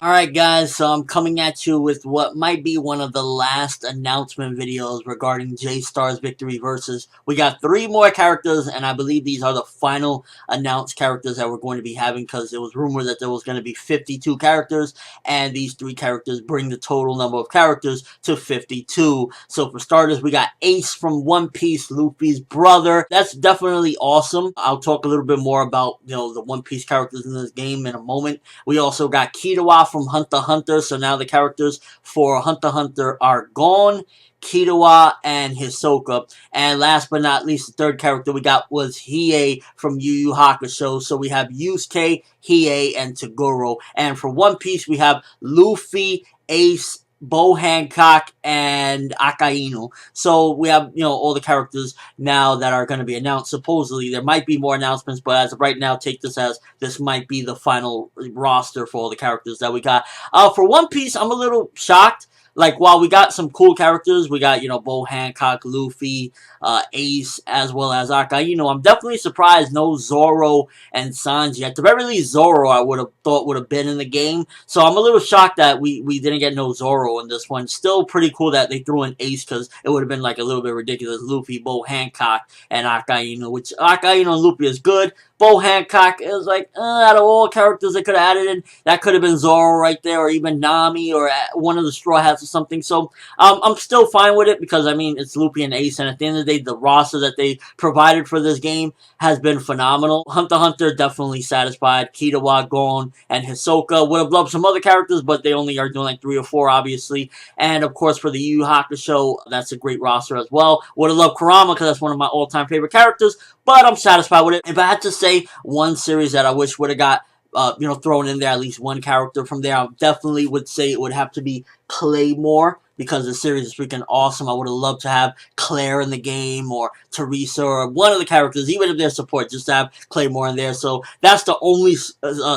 Alright guys, so I'm coming at you with what might be one of the last announcement videos regarding J-Star's victory versus. We got 3 more characters, and I believe these are the final announced characters that we're going to be having, because it was rumored that there was going to be 52 characters, and these 3 characters bring the total number of characters to 52. So for starters, we got Ace from One Piece, Luffy's brother. That's definitely awesome. I'll talk a little bit more about, the One Piece characters in this game in a moment. We also got Killua from Hunter x Hunter, so now the characters for Hunter x Hunter are gone. Killua and Hisoka. And last but not least, the third character we got was Hiei from Yu Yu Hakusho. So we have Yusuke, Hiei, and Toguro. And for One Piece, we have Luffy, Ace, Bo Hancock, and Akainu. So we have, all the characters now that are going to be announced. Supposedly, there might be more announcements, but as of right now, take this as this might be the final roster for all the characters that we got. For One Piece, I'm a little shocked. Like, while we got some cool characters, we got, Bo Hancock, Luffy, Ace, as well as Akainu. I'm definitely surprised no Zoro and Sanji. At the very least, Zoro I would have thought would have been in the game. So I'm a little shocked that we didn't get no Zoro in this one. Still pretty cool that they threw in Ace, because it would have been like a little bit ridiculous. Luffy, Bo Hancock, and Akainu, which Akainu and Luffy is good. Bo Hancock is like, out of all characters they could have added in, that could have been Zoro right there, or even Nami, or one of the Straw Hats or something. So I'm still fine with it, because I mean, it's Luffy and Ace, and at the end of the day, the roster that they provided for this game has been phenomenal. Hunter x Hunter definitely satisfied. Killua, Gon, and Hisoka. Would have loved some other characters, but they only are doing like 3 or 4, obviously. And of course, for the Yu Yu Hakusho, that's a great roster as well. Would have loved Kurama, because that's one of my all-time favorite characters, but I'm satisfied with it. If I had to say one series that I wish would have got thrown in there, at least one character from there, I definitely would say it would have to be Claymore, because the series is freaking awesome. I would have loved to have Claire in the game, or Teresa, or one of the characters, even if they're support, just to have Claymore in there. So that's the only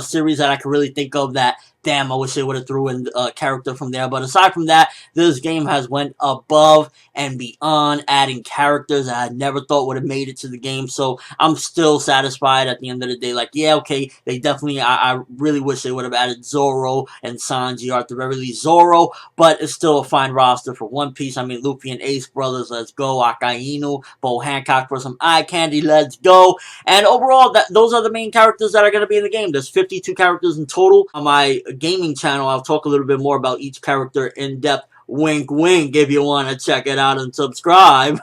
series that I can really think of that, damn, I wish they would have threw in a character from there. But aside from that, this game has went above and beyond, adding characters that I never thought would have made it to the game. So I'm still satisfied at the end of the day. Like, yeah, okay, they definitely, I really wish they would have added Zoro and Sanji, or at the very least Zoro, but it's still a fine roster for One Piece. I mean, Luffy and Ace brothers, let's go. Akainu, Bo Hancock for some eye candy, let's go. And overall, those are the main characters that are going to be in the game. There's 52 characters in total. On my gaming channel, I'll talk a little bit more about each character in depth. Wink, wink, if you want to check it out and subscribe.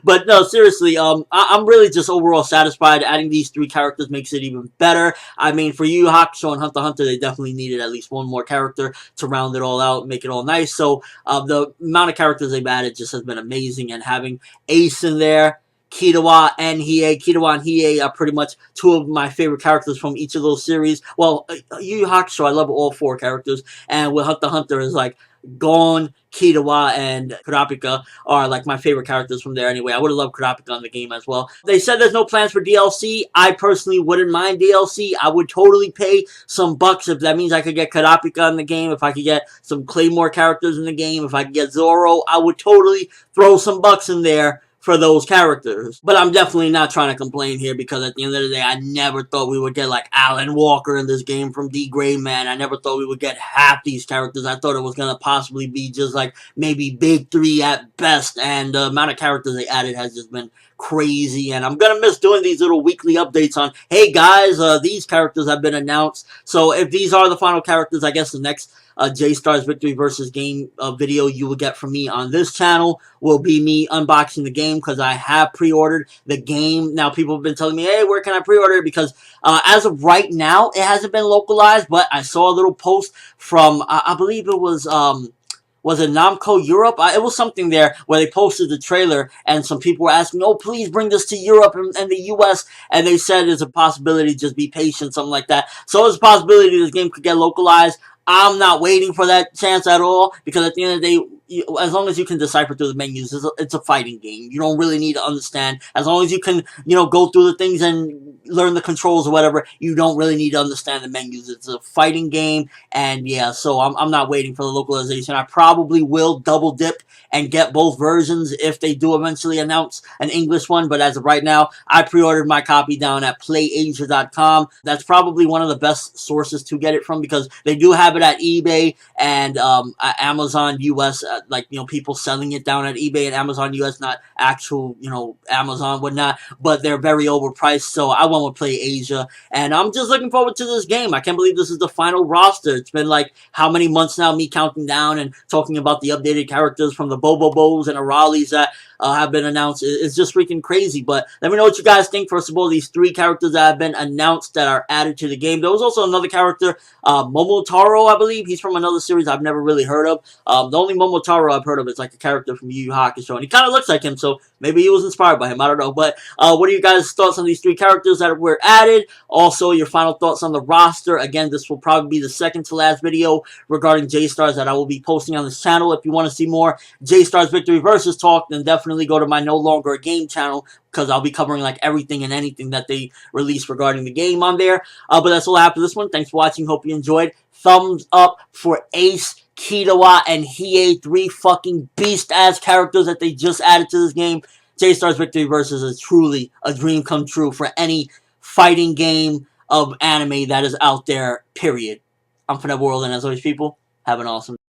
But no, seriously, I'm really just overall satisfied. Adding these 3 characters makes it even better. I mean, for Yu Yu Hakusho and Hunter x Hunter, they definitely needed at least one more character to round it all out, make it all nice. So the amount of characters they've added just has been amazing. And having Ace in there, Killua and Hiei. Killua and Hiei are pretty much 2 of my favorite characters from each of those series. Well, Yu Yu Hakusho, I love all 4 characters. And with Hunter x Hunter is like Gon, Killua, and Kurapika are like my favorite characters from there anyway. I would have loved Kurapika in the game as well. They said there's no plans for DLC. I personally wouldn't mind DLC. I would totally pay some bucks if that means I could get Kurapika in the game, if I could get some Claymore characters in the game, if I could get Zoro. I would totally throw some bucks in there for those characters. But I'm definitely not trying to complain here, because at the end of the day, I never thought we would get like Alan Walker in this game from D. Gray Man. I never thought we would get half these characters. I thought it was going to possibly be just like maybe big 3 at best, and the amount of characters they added has just been crazy. And I'm gonna miss doing these little weekly updates on, hey guys, these characters have been announced. So if these are the final characters, I guess the next J-Star's Victory versus game video you will get from me on this channel will be me unboxing the game, because I have pre-ordered the game. Now, people have been telling me, hey, where can I pre-order it? Because as of right now, it hasn't been localized, but I saw a little post from, I believe it was it Namco Europe? It was something there where they posted the trailer, and some people were asking, oh, please bring this to Europe and the US, and they said there's a possibility, just be patient, something like that. So there's a possibility this game could get localized. I'm not waiting for that chance at all, because at the end of the day, as long as you can decipher through the menus, it's a fighting game. You don't really need to understand. As long as you can, go through the things and learn the controls or whatever, you don't really need to understand the menus. It's a fighting game, and yeah, so I'm not waiting for the localization. I probably will double dip and get both versions if they do eventually announce an English one, but as of right now, I pre-ordered my copy down at playasia.com. That's probably one of the best sources to get it from because they do have it at eBay and Amazon US, people selling it down at eBay and Amazon US, not actual, Amazon, whatnot, but they're very overpriced, so I went with Play Asia, and I'm just looking forward to this game. I can't believe this is the final roster. It's been like how many months now, me counting down and talking about the updated characters from the Bobos and Aralis that have been announced. It's just freaking crazy. But let me know what you guys think. First of all, these 3 characters that have been announced that are added to the game. There was also another character, Momotaro, I believe. He's from another series I've never really heard of. The only Momotaro I've heard of is like a character from Yu Yu Hakusho, and he kind of looks like him, so maybe he was inspired by him. I don't know. But what are you guys' thoughts on these 3 characters that were added? Also, your final thoughts on the roster. Again, this will probably be the second to last video regarding J-Stars that I will be posting on this channel. If you want to see more J-Stars Victory Versus talk, then definitely go to my No Longer a Game channel because I'll be covering like everything and anything that they release regarding the game on there. But that's all I have for this one. Thanks for watching. Hope you enjoyed. Thumbs up for Ace, Killua, and Hiei, 3 fucking beast-ass characters that they just added to this game. J-Stars Victory Versus is truly a dream come true for any fighting game of anime that is out there, period. I'm ForneverWorld, and as always, people, have an awesome day.